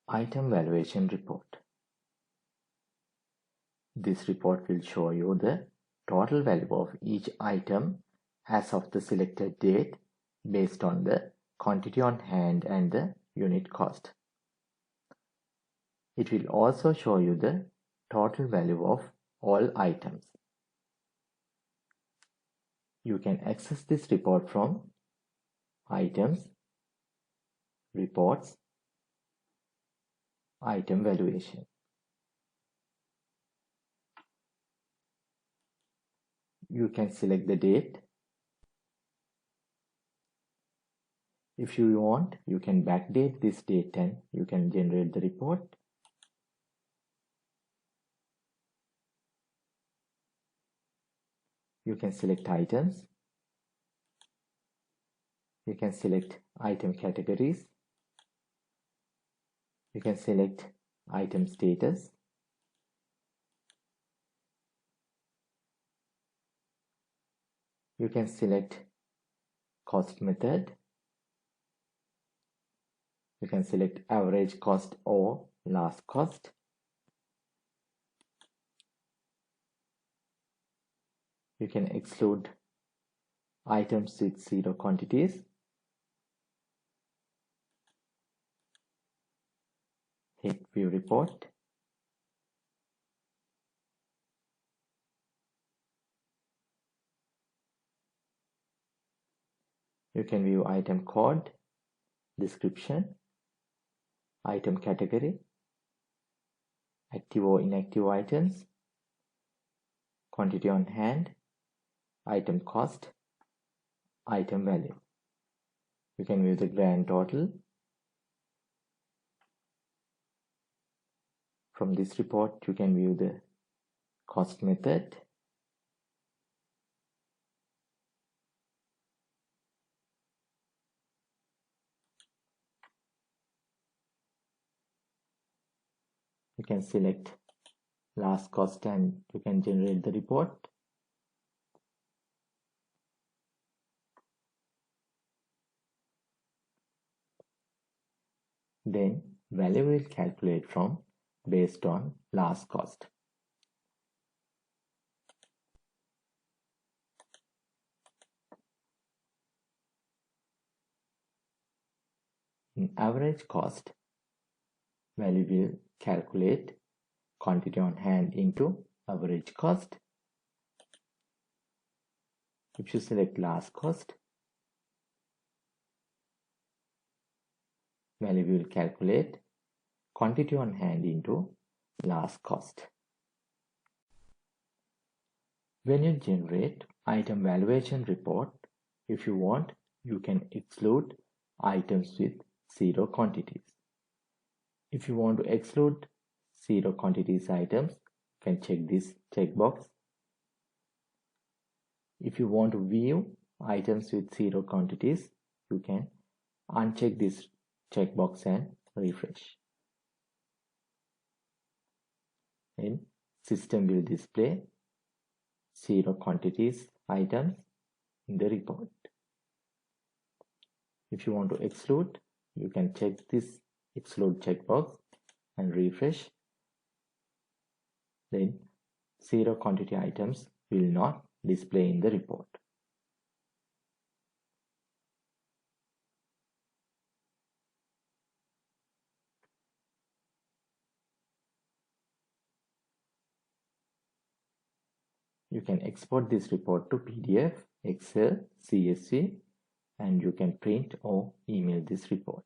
Item valuation report. This report will show you the total value of each item as of the selected date based on the quantity on hand and the unit cost. It will also show you the total value of all items. You can access this report from Items, Reports, Item Valuation. You can select the date. If you want, you can backdate this date and you can generate the report. You can select items. You can select item categories. You can select item status. You can select cost method. You can select average cost or last cost. You can exclude items with zero quantities. Hit View Report. You can view item code, description, item category, active or inactive items, quantity on hand, item cost, item value. You can view the grand total. From this report, you can view the cost method. You can select last cost and you can generate the report. Then value will calculate from based on last cost. In average cost, value will calculate quantity on hand into average cost. If you select last cost, value will calculate quantity on hand into last cost. When you generate item valuation report, if you want, you can exclude items with zero quantities. If you want to exclude zero quantities items, you can check this checkbox. If you want to view items with zero quantities, you can uncheck this checkbox and refresh. Then system will display zero quantities items in the report. If you want to exclude, you can check this exclude checkbox and refresh. Then zero quantity items will not display in the report. You can export this report to PDF, Excel, CSV, and you can print or email this report.